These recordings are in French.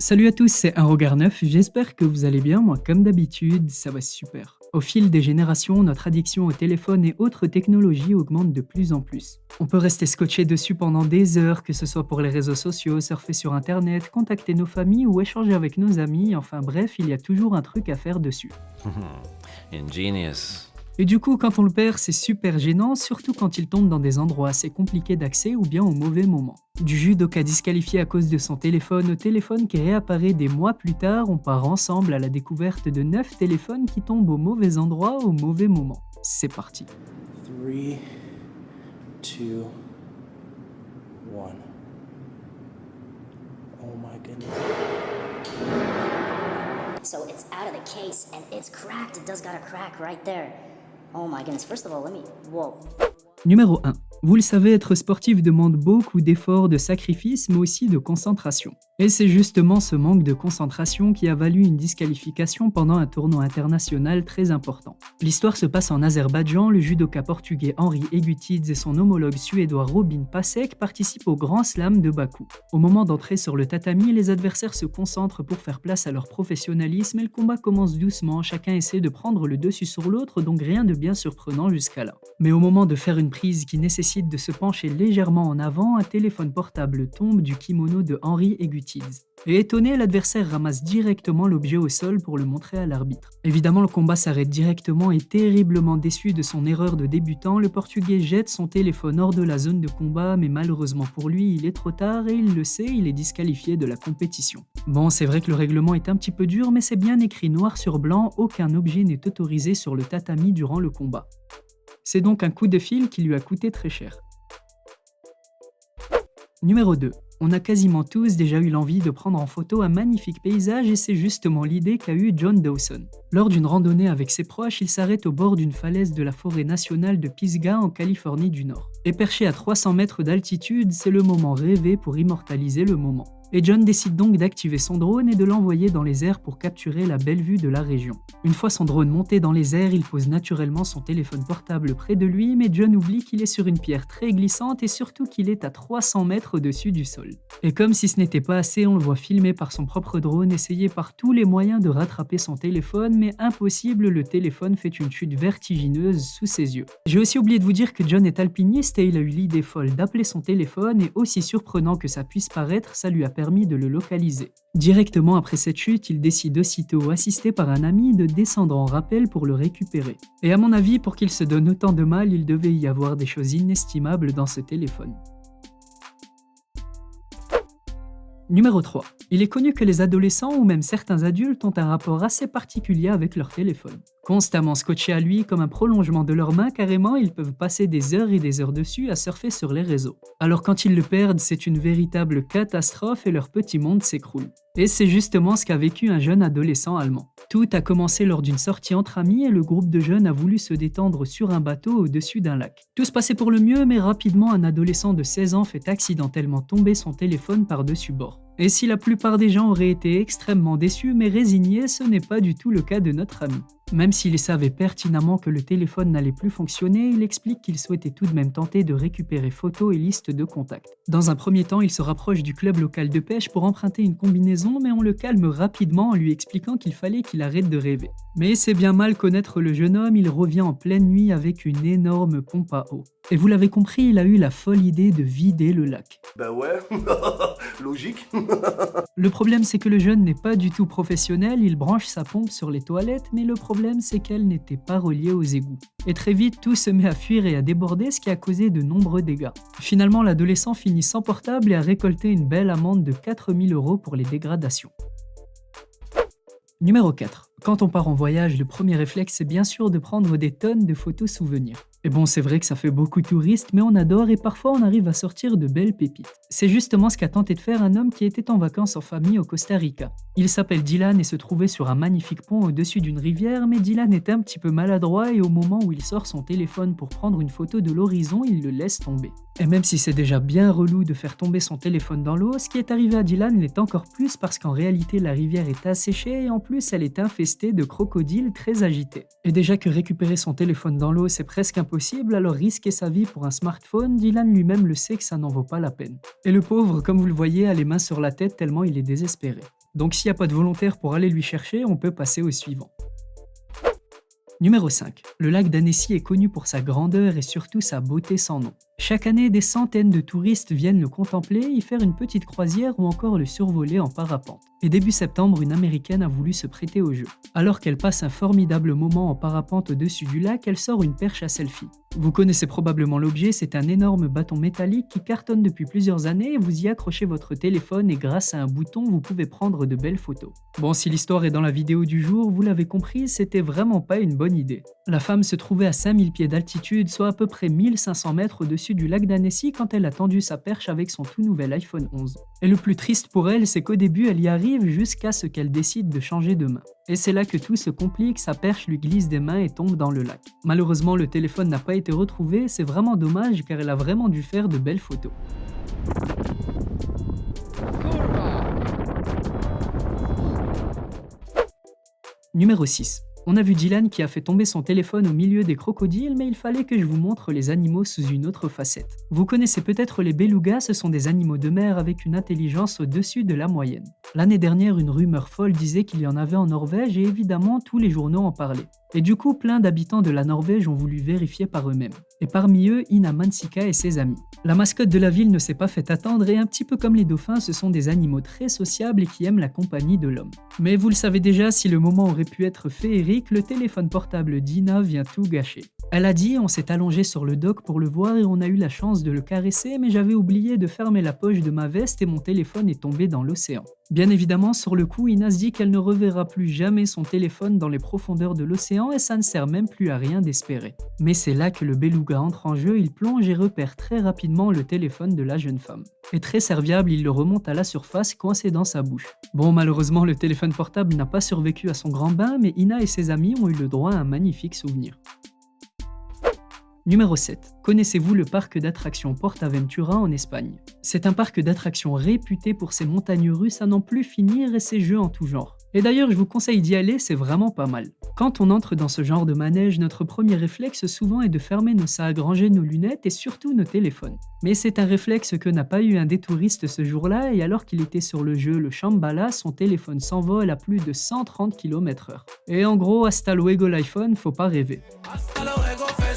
Salut à tous, c'est un regard neuf, j'espère que vous allez bien, moi comme d'habitude, ça va super. Au fil des générations, notre addiction au téléphone et autres technologies augmente de plus en plus. On peut rester scotché dessus pendant des heures, que ce soit pour les réseaux sociaux, surfer sur internet, contacter nos familles ou échanger avec nos amis, enfin bref, il y a toujours un truc à faire dessus. Ingenious. Et du coup, quand on le perd, c'est super gênant, surtout quand il tombe dans des endroits assez compliqués d'accès ou bien au mauvais moment. Du judoka disqualifié à cause de son téléphone au téléphone qui réapparaît des mois plus tard, on part ensemble à la découverte de 9 téléphones qui tombent au mauvais endroit au mauvais moment. C'est parti. 3, 2, 1. Oh my goodness. So it's out of the case and it's cracked. It does got a crack right there. Oh my goodness. First of all, whoa. Numéro 1. Vous le savez, être sportif demande beaucoup d'efforts, de sacrifices, mais aussi de concentration. Et c'est justement ce manque de concentration qui a valu une disqualification pendant un tournoi international très important. L'histoire se passe en Azerbaïdjan, le judoka portugais Henri Egutides et son homologue suédois Robin Pasek participent au Grand Slam de Bakou. Au moment d'entrer sur le tatami, les adversaires se concentrent pour faire place à leur professionnalisme et le combat commence doucement, chacun essaie de prendre le dessus sur l'autre, donc rien de bien surprenant jusqu'à là. Mais au moment de faire une prise qui nécessite de se pencher légèrement en avant, un téléphone portable tombe du kimono de Henri Egutides. Et étonné, l'adversaire ramasse directement l'objet au sol pour le montrer à l'arbitre. Évidemment, le combat s'arrête directement et terriblement déçu de son erreur de débutant, le Portugais jette son téléphone hors de la zone de combat, mais malheureusement pour lui, il est trop tard et il le sait, il est disqualifié de la compétition. Bon, c'est vrai que le règlement est un petit peu dur, mais c'est bien écrit noir sur blanc, aucun objet n'est autorisé sur le tatami durant le combat. C'est donc un coup de fil qui lui a coûté très cher. Numéro 2. On a quasiment tous déjà eu l'envie de prendre en photo un magnifique paysage et c'est justement l'idée qu'a eue John Dawson. Lors d'une randonnée avec ses proches, il s'arrête au bord d'une falaise de la forêt nationale de Pisgah en Californie du Nord. Et perché à 300 mètres d'altitude, c'est le moment rêvé pour immortaliser le moment. Et John décide donc d'activer son drone et de l'envoyer dans les airs pour capturer la belle vue de la région. Une fois son drone monté dans les airs, il pose naturellement son téléphone portable près de lui, mais John oublie qu'il est sur une pierre très glissante et surtout qu'il est à 300 mètres au-dessus du sol. Et comme si ce n'était pas assez, on le voit filmer par son propre drone, essayer par tous les moyens de rattraper son téléphone, mais impossible, le téléphone fait une chute vertigineuse sous ses yeux. J'ai aussi oublié de vous dire que John est alpiniste et il a eu l'idée folle d'appeler son téléphone et aussi surprenant que ça puisse paraître, ça lui a permis de le localiser. Directement après cette chute, il décide aussitôt, assisté par un ami, de descendre en rappel pour le récupérer. Et à mon avis, pour qu'il se donne autant de mal, il devait y avoir des choses inestimables dans ce téléphone. Numéro 3. Il est connu que les adolescents ou même certains adultes ont un rapport assez particulier avec leur téléphone. Constamment scotchés à lui comme un prolongement de leurs mains, carrément, ils peuvent passer des heures et des heures dessus à surfer sur les réseaux. Alors quand ils le perdent, c'est une véritable catastrophe et leur petit monde s'écroule. Et c'est justement ce qu'a vécu un jeune adolescent allemand. Tout a commencé lors d'une sortie entre amis et le groupe de jeunes a voulu se détendre sur un bateau au-dessus d'un lac. Tout se passait pour le mieux, mais rapidement un adolescent de 16 ans fait accidentellement tomber son téléphone par-dessus bord. Et si la plupart des gens auraient été extrêmement déçus mais résignés, ce n'est pas du tout le cas de notre ami. Même s'il savait pertinemment que le téléphone n'allait plus fonctionner, il explique qu'il souhaitait tout de même tenter de récupérer photos et listes de contacts. Dans un premier temps, il se rapproche du club local de pêche pour emprunter une combinaison, mais on le calme rapidement en lui expliquant qu'il fallait qu'il arrête de rêver. Mais c'est bien mal connaître le jeune homme, il revient en pleine nuit avec une énorme pompe à eau. Et vous l'avez compris, il a eu la folle idée de vider le lac. Bah ouais, logique. Le problème, c'est que le jeune n'est pas du tout professionnel, il branche sa pompe sur les toilettes, mais le problème, c'est qu'elle n'était pas reliée aux égouts. Et très vite, tout se met à fuir et à déborder, ce qui a causé de nombreux dégâts. Finalement, l'adolescent finit sans portable et a récolté une belle amende de 4000 € pour les dégradations. Numéro 4. Quand on part en voyage, le premier réflexe, c'est bien sûr de prendre des tonnes de photos souvenirs. Et bon, c'est vrai que ça fait beaucoup touriste, mais on adore et parfois on arrive à sortir de belles pépites. C'est justement ce qu'a tenté de faire un homme qui était en vacances en famille au Costa Rica. Il s'appelle Dylan et se trouvait sur un magnifique pont au-dessus d'une rivière, mais Dylan est un petit peu maladroit et au moment où il sort son téléphone pour prendre une photo de l'horizon, il le laisse tomber. Et même si c'est déjà bien relou de faire tomber son téléphone dans l'eau, ce qui est arrivé à Dylan l'est encore plus parce qu'en réalité la rivière est asséchée et en plus elle est infestée de crocodiles très agités. Et déjà que récupérer son téléphone dans l'eau c'est presque impossible, alors risquer sa vie pour un smartphone, Dylan lui-même le sait que ça n'en vaut pas la peine. Et le pauvre, comme vous le voyez, a les mains sur la tête tellement il est désespéré. Donc s'il n'y a pas de volontaire pour aller lui chercher, on peut passer au suivant. Numéro 5. Le lac d'Annecy est connu pour sa grandeur et surtout sa beauté sans nom. Chaque année, des centaines de touristes viennent le contempler, y faire une petite croisière ou encore le survoler en parapente. Et début septembre, une Américaine a voulu se prêter au jeu. Alors qu'elle passe un formidable moment en parapente au-dessus du lac, elle sort une perche à selfie. Vous connaissez probablement l'objet, c'est un énorme bâton métallique qui cartonne depuis plusieurs années et vous y accrochez votre téléphone et grâce à un bouton, vous pouvez prendre de belles photos. Bon, si l'histoire est dans la vidéo du jour, vous l'avez compris, c'était vraiment pas une bonne idée. La femme se trouvait à 5000 pieds d'altitude, soit à peu près 1500 mètres au-dessus du lac d'Annecy quand elle a tendu sa perche avec son tout nouvel iPhone 11. Et le plus triste pour elle, c'est qu'au début, elle y arrive jusqu'à ce qu'elle décide de changer de main. Et c'est là que tout se complique, sa perche lui glisse des mains et tombe dans le lac. Malheureusement, le téléphone n'a pas été retrouvé, c'est vraiment dommage car elle a vraiment dû faire de belles photos. Numéro 6. On a vu Dylan qui a fait tomber son téléphone au milieu des crocodiles, mais il fallait que je vous montre les animaux sous une autre facette. Vous connaissez peut-être les belugas, ce sont des animaux de mer avec une intelligence au-dessus de la moyenne. L'année dernière, une rumeur folle disait qu'il y en avait en Norvège et évidemment tous les journaux en parlaient. Et du coup, plein d'habitants de la Norvège ont voulu vérifier par eux-mêmes. Et parmi eux, Ina Mansika et ses amis. La mascotte de la ville ne s'est pas fait attendre et un petit peu comme les dauphins, ce sont des animaux très sociables et qui aiment la compagnie de l'homme. Mais vous le savez déjà, si le moment aurait pu être féerique, le téléphone portable d'Ina vient tout gâcher. Elle a dit, on s'est allongé sur le dock pour le voir et on a eu la chance de le caresser, mais j'avais oublié de fermer la poche de ma veste et mon téléphone est tombé dans l'océan. Bien évidemment, sur le coup, Ina se dit qu'elle ne reverra plus jamais son téléphone dans les profondeurs de l'océan et ça ne sert même plus à rien d'espérer. Mais c'est là que le beluga entre en jeu, il plonge et repère très rapidement le téléphone de la jeune femme. Et très serviable, il le remonte à la surface coincé dans sa bouche. Bon, malheureusement, le téléphone portable n'a pas survécu à son grand bain, mais Ina et ses amis ont eu le droit à un magnifique souvenir. Numéro 7. Connaissez-vous le parc d'attractions PortAventura en Espagne? C'est un parc d'attractions réputé pour ses montagnes russes à n'en plus finir et ses jeux en tout genre. Et d'ailleurs, je vous conseille d'y aller, c'est vraiment pas mal. Quand on entre dans ce genre de manège, notre premier réflexe souvent est de fermer nos sacs, ranger nos lunettes et surtout nos téléphones. Mais c'est un réflexe que n'a pas eu un des touristes ce jour-là et alors qu'il était sur le jeu le Shambhala, son téléphone s'envole à plus de 130 km/h. Et en gros, hasta luego l'iPhone, faut pas rêver.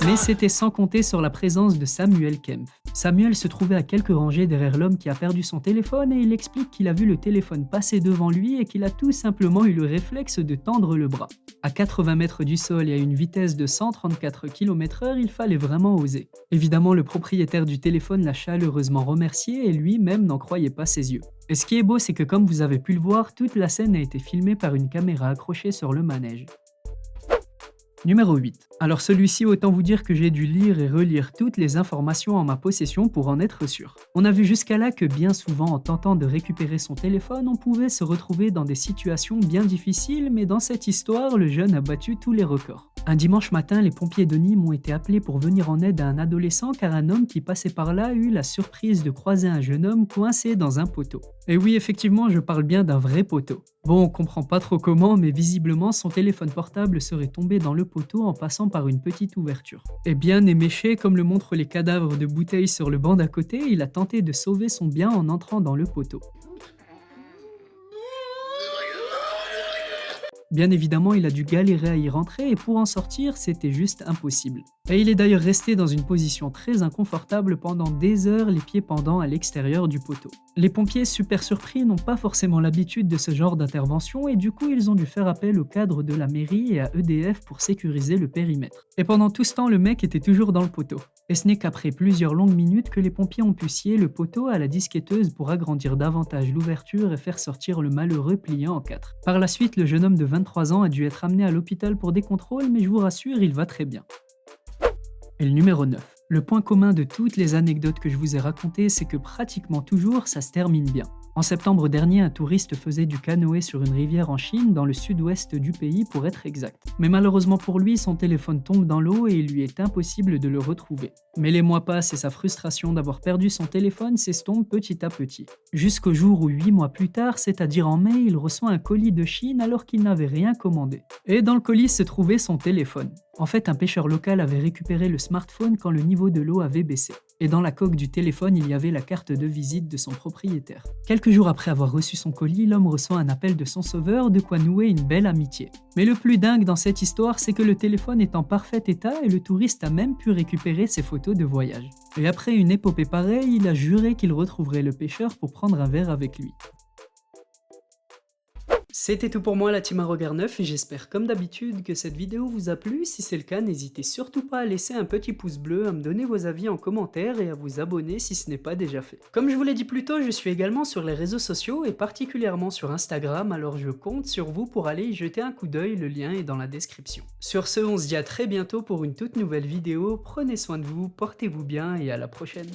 Mais c'était sans compter sur la présence de Samuel Kempf. Samuel se trouvait à quelques rangées derrière l'homme qui a perdu son téléphone et il explique qu'il a vu le téléphone passer devant lui et qu'il a tout simplement eu le réflexe de tendre le bras. À 80 mètres du sol et à une vitesse de 134 km/h, il fallait vraiment oser. Évidemment, le propriétaire du téléphone l'a chaleureusement remercié et lui-même n'en croyait pas ses yeux. Et ce qui est beau, c'est que comme vous avez pu le voir, toute la scène a été filmée par une caméra accrochée sur le manège. Numéro 8. Alors celui-ci, autant vous dire que j'ai dû lire et relire toutes les informations en ma possession pour en être sûr. On a vu jusqu'à là que bien souvent, en tentant de récupérer son téléphone, on pouvait se retrouver dans des situations bien difficiles, mais dans cette histoire, le jeune a battu tous les records. Un dimanche matin, les pompiers de Nîmes ont été appelés pour venir en aide à un adolescent car un homme qui passait par là a eu la surprise de croiser un jeune homme coincé dans un poteau. Et oui, effectivement, je parle bien d'un vrai poteau. Bon, on comprend pas trop comment, mais visiblement, son téléphone portable serait tombé dans le poteau en passant par une petite ouverture. Et bien éméché, comme le montrent les cadavres de bouteilles sur le banc d'à côté, il a tenté de sauver son bien en entrant dans le poteau. Bien évidemment, il a dû galérer à y rentrer et pour en sortir, c'était juste impossible. Et il est d'ailleurs resté dans une position très inconfortable pendant des heures, les pieds pendant à l'extérieur du poteau. Les pompiers, super surpris, n'ont pas forcément l'habitude de ce genre d'intervention et du coup, ils ont dû faire appel au cadre de la mairie et à EDF pour sécuriser le périmètre. Et pendant tout ce temps, le mec était toujours dans le poteau. Et ce n'est qu'après plusieurs longues minutes que les pompiers ont pu scier le poteau à la disquetteuse pour agrandir davantage l'ouverture et faire sortir le malheureux plié en quatre. Par la suite, le jeune homme de 23 ans a dû être amené à l'hôpital pour des contrôles, mais je vous rassure, il va très bien. Et le numéro 9. Le point commun de toutes les anecdotes que je vous ai racontées, c'est que pratiquement toujours, ça se termine bien. En septembre dernier, un touriste faisait du canoë sur une rivière en Chine, dans le sud-ouest du pays pour être exact. Mais malheureusement pour lui, son téléphone tombe dans l'eau et il lui est impossible de le retrouver. Mais les mois passent et sa frustration d'avoir perdu son téléphone s'estompe petit à petit. Jusqu'au jour où 8 mois plus tard, c'est-à-dire en mai, il reçoit un colis de Chine alors qu'il n'avait rien commandé. Et dans le colis se trouvait son téléphone. En fait, un pêcheur local avait récupéré le smartphone quand le niveau de l'eau avait baissé. Et dans la coque du téléphone, il y avait la carte de visite de son propriétaire. Quelques jours après avoir reçu son colis, l'homme reçoit un appel de son sauveur, de quoi nouer une belle amitié. Mais le plus dingue dans cette histoire, c'est que le téléphone est en parfait état et le touriste a même pu récupérer ses photos de voyage. Et après une épopée pareille, il a juré qu'il retrouverait le pêcheur pour prendre un verre avec lui. C'était tout pour moi la team à regard neuf et j'espère comme d'habitude que cette vidéo vous a plu. Si c'est le cas, n'hésitez surtout pas à laisser un petit pouce bleu, à me donner vos avis en commentaire et à vous abonner si ce n'est pas déjà fait. Comme je vous l'ai dit plus tôt, je suis également sur les réseaux sociaux et particulièrement sur Instagram, alors je compte sur vous pour aller y jeter un coup d'œil, le lien est dans la description. Sur ce, on se dit à très bientôt pour une toute nouvelle vidéo, prenez soin de vous, portez-vous bien et à la prochaine.